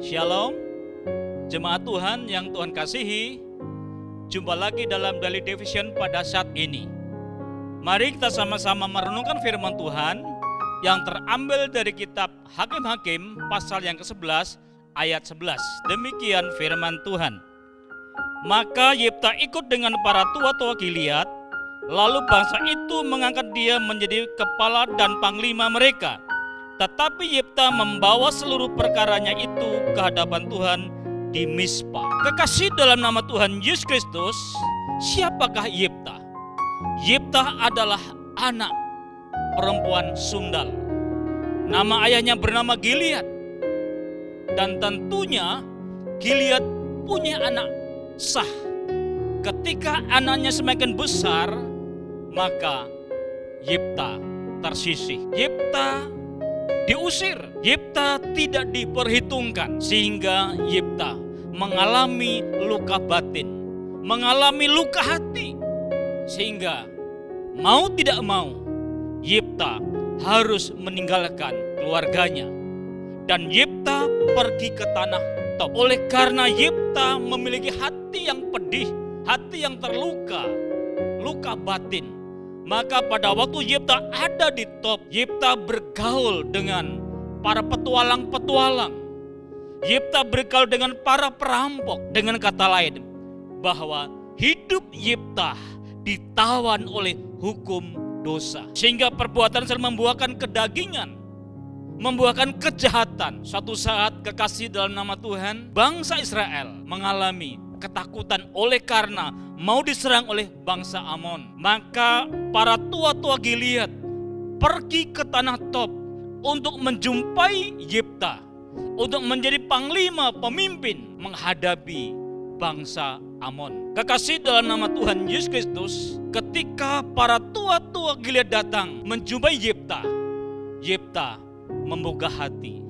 Shalom, jemaat Tuhan yang Tuhan kasihi. Jumpa lagi dalam Daily Devotion pada saat ini. Mari kita sama-sama merenungkan firman Tuhan yang terambil dari kitab Hakim-Hakim pasal yang ke-11 ayat 11. Demikian firman Tuhan. Maka Yefta ikut dengan para tua-tua Gilead, lalu bangsa itu mengangkat dia menjadi kepala dan panglima mereka. Tetapi Yefta membawa seluruh perkaranya itu ke hadapan Tuhan di Mizpa. Kekasih dalam nama Tuhan Yesus Kristus, siapakah Yefta? Yefta adalah anak perempuan Sundal. Nama ayahnya bernama Gilead. Dan tentunya Gilead punya anak sah. Ketika anaknya semakin besar, maka Yefta tersisih. Yefta diusir. Yefta tidak diperhitungkan, sehingga Yefta mengalami luka batin, mengalami luka hati, sehingga mau tidak mau Yefta harus meninggalkan keluarganya, dan Yefta pergi ke tanah Tob. Oleh karena Yefta memiliki hati yang pedih, hati yang terluka, luka batin, maka pada waktu Yefta ada di Tob, Yefta bergaul dengan para petualang-petualang. Yefta bergaul dengan para perampok. Dengan kata lain, bahwa hidup Yefta ditawan oleh hukum dosa, sehingga perbuatan sering membuahkan kedagingan, membuahkan kejahatan. Suatu saat, kekasih dalam nama Tuhan, bangsa Israel mengalami ketakutan oleh karena mau diserang oleh bangsa Amon. Maka para tua-tua Gilead pergi ke tanah Tob untuk menjumpai Yefta, untuk menjadi panglima pemimpin menghadapi bangsa Amon. Kekasih dalam nama Tuhan Yesus Kristus, ketika para tua-tua Gilead datang menjumpai Yefta, Yefta membuka hati.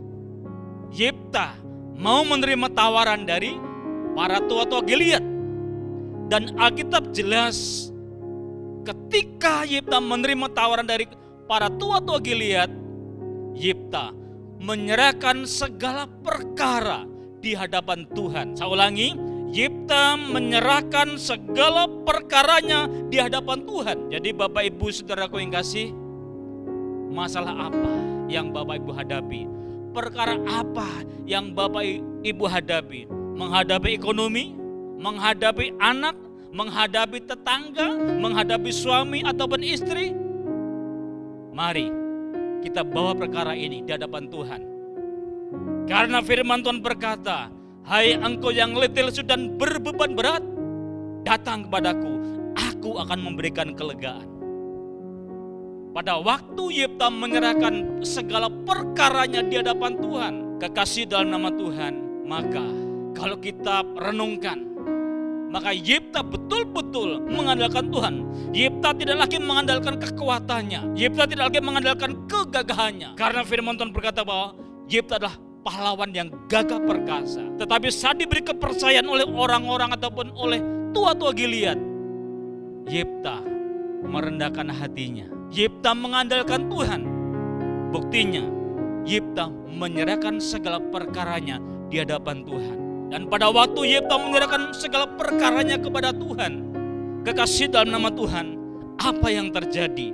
Yefta mau menerima tawaran dari para tua-tua Gilead. Dan Alkitab jelas, ketika Yefta menerima tawaran dari para tua-tua Gilead, Yefta menyerahkan segala perkara di hadapan Tuhan. Saya ulangi, Yefta menyerahkan segala perkaranya di hadapan Tuhan. Jadi Bapak Ibu Saudaraku yang kasih, masalah apa yang Bapak Ibu hadapi? Perkara apa yang Bapak Ibu hadapi? Menghadapi ekonomi, menghadapi anak, menghadapi tetangga, menghadapi suami ataupun istri. Mari kita bawa perkara ini di hadapan Tuhan. Karena firman Tuhan berkata, hai engkau yang letih lesu dan berbeban berat, datang kepadaku, aku akan memberikan kelegaan. Pada waktu Yefta menyerahkan segala perkaranya di hadapan Tuhan, kekasih dalam nama Tuhan, maka kalau kita renungkan, maka Yefta betul-betul mengandalkan Tuhan. Yefta tidak lagi mengandalkan kekuatannya. Yefta tidak lagi mengandalkan kegagahannya. Karena firman Tuhan berkata bahwa Yefta adalah pahlawan yang gagah perkasa. Tetapi saat diberi kepercayaan oleh orang-orang ataupun oleh tua-tua Gilead, Yefta merendahkan hatinya. Yefta mengandalkan Tuhan. Buktinya, Yefta menyerahkan segala perkaranya di hadapan Tuhan. Dan pada waktu Yefta menyerahkan segala perkaranya kepada Tuhan, kekasih dalam nama Tuhan, apa yang terjadi?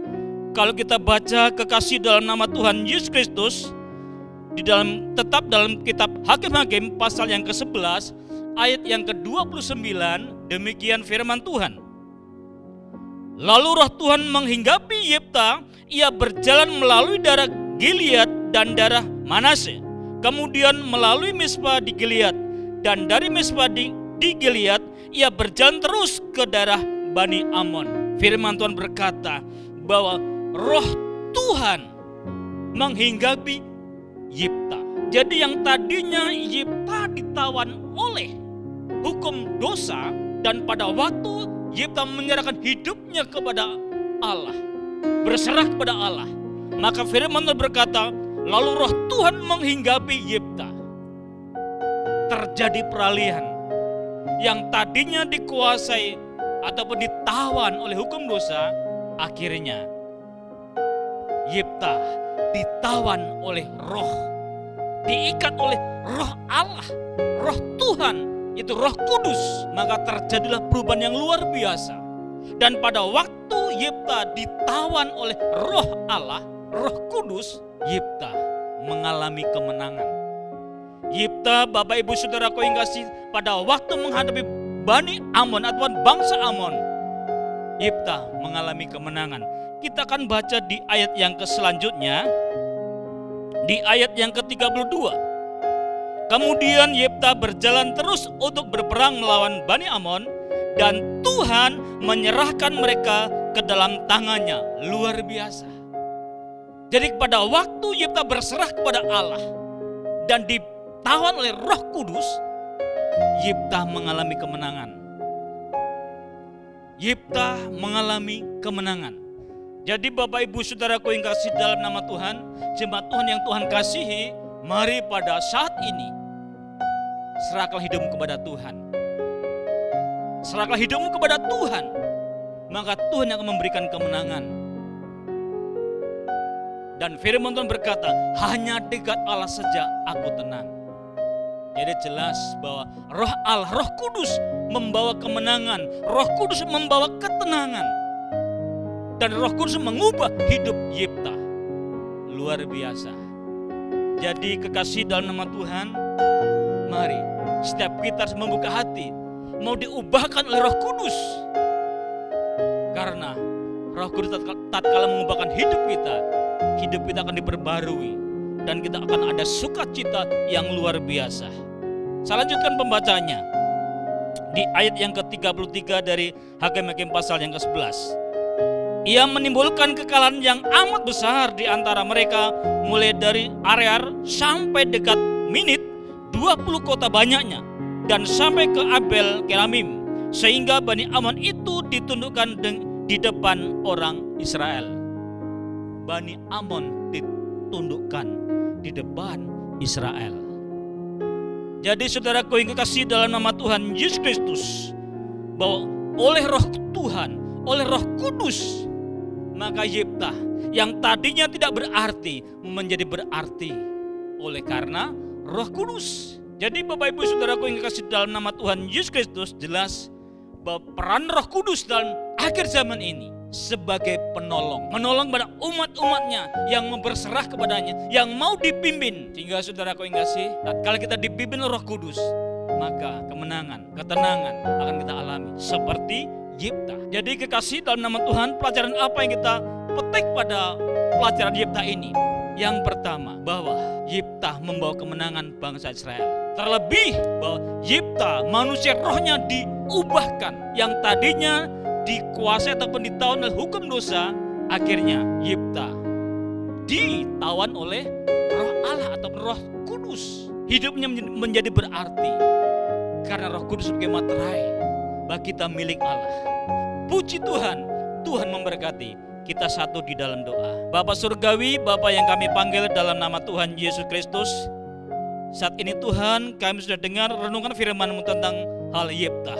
Kalau kita baca kekasih dalam nama Tuhan Yesus Kristus, tetap dalam kitab Hakim-Hakim pasal yang ke-11 ayat yang ke-29, demikian firman Tuhan. Lalu roh Tuhan menghinggapi Yefta, ia berjalan melalui daerah Gilead dan daerah Manase, kemudian melalui Mizpa di Gilead, dan dari Mizpa di Gilead ia berjalan terus ke daerah Bani Amon. Firman Tuhan berkata bahwa roh Tuhan menghinggapi Yefta. Jadi yang tadinya Yefta ditawan oleh hukum dosa, dan pada waktu Yefta menyerahkan hidupnya kepada Allah, berserah kepada Allah, maka firman Tuhan berkata, lalu roh Tuhan menghinggapi Yefta. Terjadi peralihan. Yang tadinya dikuasai ataupun ditawan oleh hukum dosa, akhirnya Yefta ditawan oleh roh diikat oleh roh Allah, roh Tuhan, itu Roh Kudus, maka terjadilah perubahan yang luar biasa. Dan pada waktu Yifta ditawan oleh roh Allah, Roh Kudus, Yifta mengalami kemenangan. Yifta, Bapak Ibu Saudaraku yang kasih, pada waktu menghadapi Bani Amon atau bangsa Amon, Yifta mengalami kemenangan. Kita akan baca di ayat yang selanjutnya, di ayat yang ke-32. Kemudian Yifta berjalan terus untuk berperang melawan Bani Amon, dan Tuhan menyerahkan mereka ke dalam tangannya. Luar biasa. Jadi pada waktu Yifta berserah kepada Allah dan ditawan oleh Roh Kudus, Yifta mengalami kemenangan. Yifta mengalami kemenangan. Jadi Bapak Ibu Saudaraku yang kasih dalam nama Tuhan, jemaat Tuhan yang Tuhan kasihi, mari pada saat ini serahkan hidupmu kepada Tuhan. Serahkan hidupmu kepada Tuhan, maka Tuhan yang akan memberikan kemenangan. Dan firman Tuhan berkata, hanya dekat Allah saja aku tenang. Jadi jelas bahwa roh Allah, Roh Kudus membawa kemenangan, Roh Kudus membawa ketenangan. Dan Roh Kudus mengubah hidup Yifta. Luar biasa. Jadi kekasih dalam nama Tuhan, mari setiap kita harus membuka hati, mau diubahkan oleh Roh Kudus. Karena Roh Kudus tatkala mengubahkan hidup kita akan diperbarui. Dan kita akan ada sukacita yang luar biasa. Saya lanjutkan pembacanya. Di ayat yang ke-33 dari Hakim-Hakim pasal yang ke-11. Ia menimbulkan kekalahan yang amat besar di antara mereka, mulai dari Arear sampai dekat Minit, 20 kota banyaknya, dan sampai ke Abel Keramim, sehingga Bani Amon itu ditundukkan di depan orang Israel. Bani Amon ditundukkan di depan Israel. Jadi saudaraku yang kekasih dalam nama Tuhan Yesus Kristus, bahwa oleh Roh Tuhan, oleh Roh Kudus, maka Yifta yang tadinya tidak berarti menjadi berarti oleh karena Roh Kudus. Jadi Bapak Ibu Saudaraku yang kekasih dalam nama Tuhan Yesus Kristus, jelas bahwa peran Roh Kudus dalam akhir zaman ini sebagai penolong pada umat-umatnya yang berserah kepadanya, yang mau dipimpin. Sehingga saudaraku yang kasih, tatkala kita dipimpin Roh Kudus, maka kemenangan, ketenangan akan kita alami seperti Yifta. Jadi kekasih dalam nama Tuhan, pelajaran apa yang kita petik pada pelajaran Yifta ini? Yang pertama, bahwa Yifta membawa kemenangan bangsa Israel. Terlebih bahwa Yifta manusia rohnya diubahkan, yang tadinya dikuasai ataupun ditawan oleh hukum dosa, akhirnya Yifta ditawan oleh Roh Allah atau Roh Kudus. Hidupnya menjadi berarti karena Roh Kudus sebagai materai bagi kita milik Allah. Puji Tuhan, Tuhan memberkati. Kita satu di dalam doa. Bapa Surgawi, Bapa yang kami panggil dalam nama Tuhan Yesus Kristus, saat ini Tuhan kami sudah dengar renungan firman-Mu tentang hal Yifta.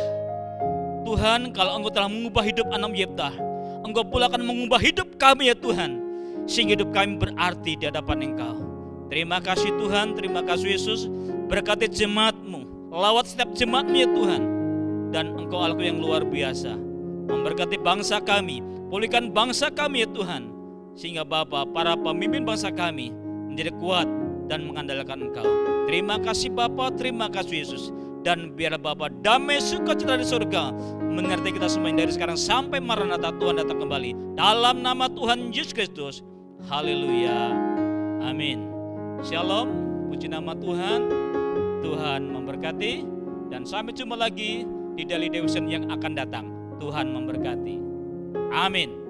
Tuhan, kalau Engkau telah mengubah hidup anak Yifta, Engkau pula akan mengubah hidup kami ya Tuhan, sehingga hidup kami berarti di hadapan Engkau. Terima kasih Tuhan, terima kasih Yesus. Berkati jemaat-Mu, lawat setiap jemaat-Mu ya Tuhan. Dan Engkau Allah yang luar biasa, memberkati bangsa kami, pulihkan bangsa kami ya Tuhan, sehingga Bapa, para pemimpin bangsa kami menjadi kuat dan mengandalkan Engkau. Terima kasih Bapa, terima kasih Yesus. Dan biar Bapa damai sukacita di surga menyertai kita semua dari sekarang sampai Maranatha Tuhan datang kembali. Dalam nama Tuhan Yesus Kristus. Haleluya. Amin. Shalom. Puji nama Tuhan. Tuhan memberkati. Dan sampai jumpa lagi di Daily Devotion yang akan datang. Tuhan memberkati. Amin.